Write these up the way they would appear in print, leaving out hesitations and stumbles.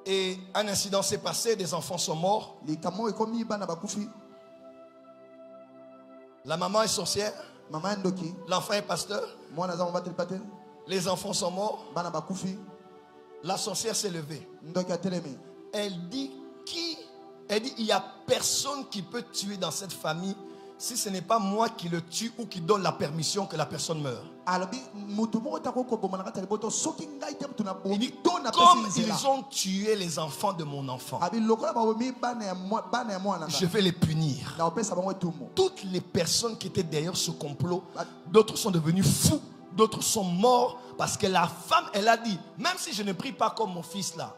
Et un incident s'est passé, des enfants sont morts. La maman est sorcière. L'enfant est pasteur. Les enfants sont morts. La sorcière s'est levée. Elle dit il n'y a personne qui peut tuer dans cette famille si ce n'est pas moi qui le tue ou qui donne la permission que la personne meure. Il dit, comme ils ont tué les enfants de mon enfant, je vais les punir. Toutes les personnes qui étaient derrière ce complot, d'autres sont devenus fous, d'autres sont morts parce que la femme, elle a dit, même si je ne prie pas comme mon fils là.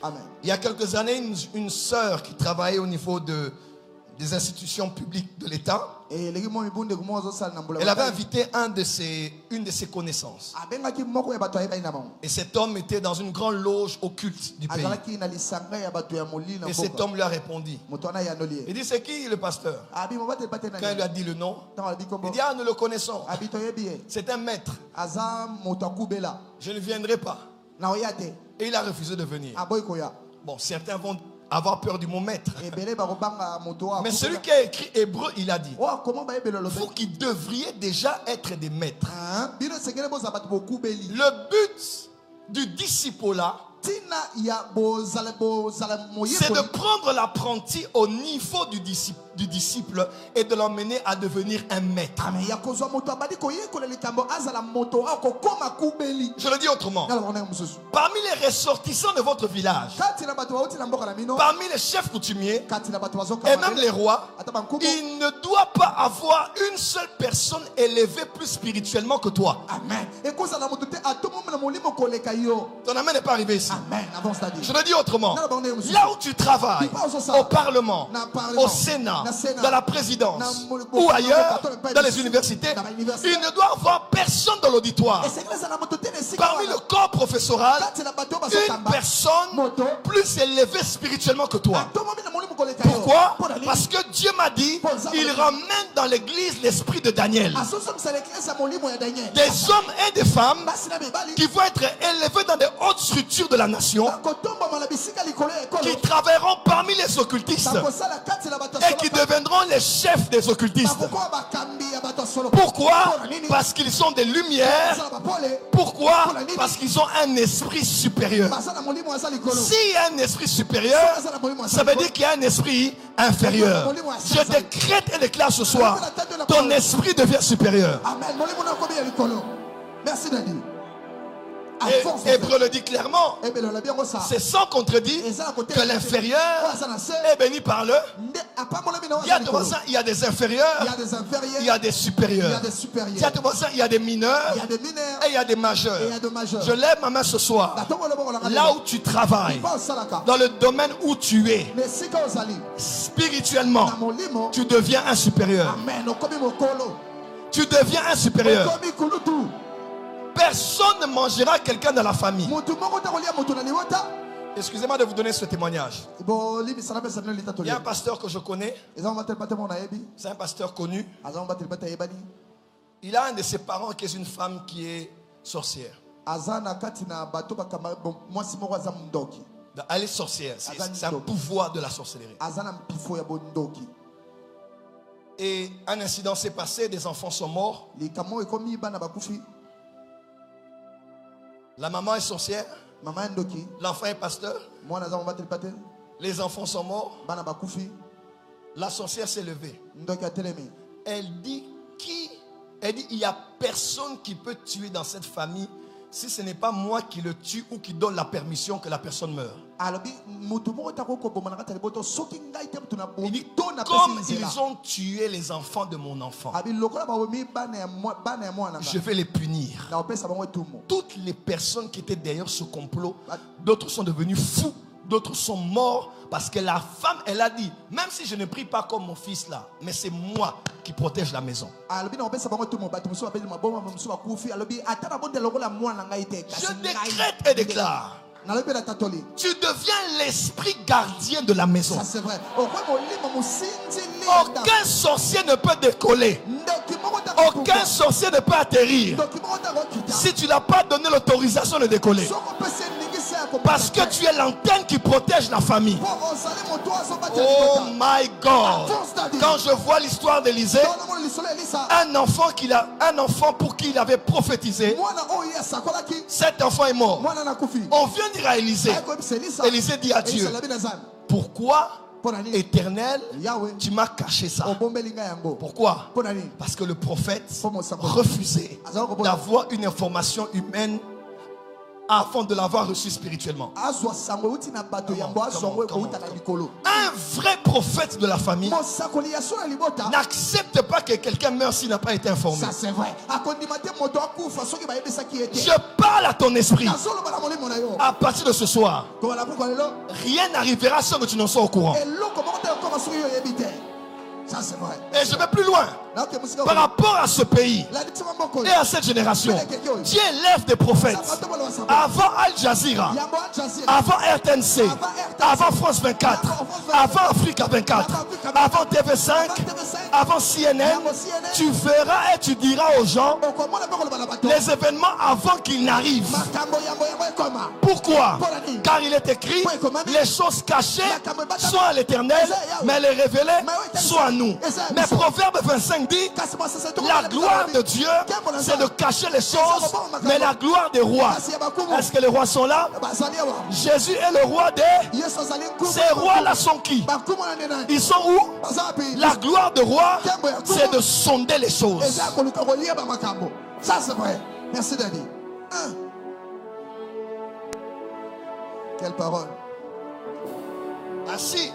Amen. Il y a quelques années, une sœur qui travaillait au niveau des institutions publiques de l'État, elle avait invité une de ses connaissances. Et cet homme était dans une grande loge occulte du pays. Et cet homme lui a répondu. Il dit, c'est qui le pasteur? Quand il lui a dit le nom, il dit, ah, nous le connaissons. C'est un maître. Je ne viendrai pas. Et il a refusé de venir. Bon, certains vont avoir peur du mot maître. Mais celui qui a écrit Hébreu, il a dit, vous qui devriez déjà être des maîtres. Le but du disciple-là, c'est de prendre l'apprenti au niveau du disciple et de l'emmener à devenir un maître. Je le dis autrement. Parmi les ressortissants de votre village, parmi les chefs coutumiers et même les rois, il ne doit pas avoir une seule personne élevée plus spirituellement que toi. Amen. Ton amen n'est pas arrivé ici. Amen. Je le dis autrement. Là où tu travailles, au Parlement, au Sénat, dans la présidence ou ailleurs, dans les universités, il ne doit y avoir personne dans l'auditoire. Parmi le corps professoral, une personne plus élevée spirituellement que toi. Pourquoi? Parce que Dieu m'a dit, il ramène dans l'église l'esprit de Daniel. Des hommes et des femmes qui vont être élevés dans des hautes structures de la nation, qui travailleront parmi les occultistes et qui deviendront les chefs des occultistes. Pourquoi? Parce qu'ils sont des lumières. Pourquoi? Parce qu'ils ont un esprit supérieur. S'il y a un esprit supérieur, ça veut dire qu'il y a un esprit inférieur. Je décrète et déclare ce soir, ton esprit devient supérieur. Amen. Merci Daniel. Hébreu le dit clairement. C'est sans contredit que l'inférieur est béni par le. Il y a devant ça, il y a des inférieurs, il y a des supérieurs. Il y a devant ça, il y a des mineurs et il y a des majeurs. Je lève ma main ce soir. Là où tu travailles, dans le domaine où tu es, spirituellement, tu deviens un supérieur. Tu deviens un supérieur. Personne ne mangera quelqu'un dans la famille. Excusez-moi de vous donner ce témoignage. Il y a un pasteur que je connais. C'est un pasteur connu. Il a un de ses parents qui est une femme qui est sorcière. Elle est sorcière. C'est un pouvoir de la sorcellerie. Et un incident s'est passé. Des enfants sont morts. La maman est sorcière. L'enfant est pasteur. Les enfants sont morts. La sorcière s'est levée. Elle dit il n'y a personne qui peut tuer dans cette famille si ce n'est pas moi qui le tue ou qui donne la permission que la personne meure. Il dit, comme ils ont tué les enfants de mon enfant, je vais les punir. Toutes les personnes qui étaient derrière ce complot, d'autres sont devenus fous, d'autres sont morts parce que la femme, elle a dit, même si je ne prie pas comme mon fils là, mais c'est moi qui protège la maison. Je décrète et déclare, tu deviens l'esprit gardien de la maison. Ça c'est vrai. Aucun sorcier ne peut décoller. Aucun sorcier ne peut atterrir si tu n'as pas donné l'autorisation de décoller. Parce que tu es l'antenne qui protège la famille. Oh my God. Quand je vois l'histoire d'Élisée, un enfant pour qui il avait prophétisé, cet enfant est mort. On vient dire à Élisée, Élisée dit à Dieu, pourquoi, Éternel, tu m'as caché ça? Pourquoi? Parce que le prophète refusait d'avoir une information humaine avant de l'avoir reçu spirituellement. Un vrai prophète de la famille n'accepte pas que quelqu'un meure s'il n'a pas été informé. Ça c'est vrai. Je parle à ton esprit. À partir de ce soir, rien n'arrivera sans que tu n'en sois au courant. Ça c'est vrai. Et je vais plus loin. Par rapport à ce pays et à cette génération, Dieu élève des prophètes avant Al Jazeera, avant RTNC, avant France 24, avant Africa 24, avant TV5, avant CNN. Tu verras et tu diras aux gens les événements avant qu'ils n'arrivent. Pourquoi? Car il est écrit, les choses cachées sont à l'Éternel, mais les révélées sont à nous. Mais Proverbe 25 dit, la gloire de Dieu, c'est de cacher les choses, mais la gloire des rois. Est-ce que les rois sont là? Jésus est le roi des... Ces rois-là sont qui? Ils sont où? La gloire de roi, c'est de sonder les choses. Ça c'est vrai. Merci Daddy. Quelle parole. Ainsi,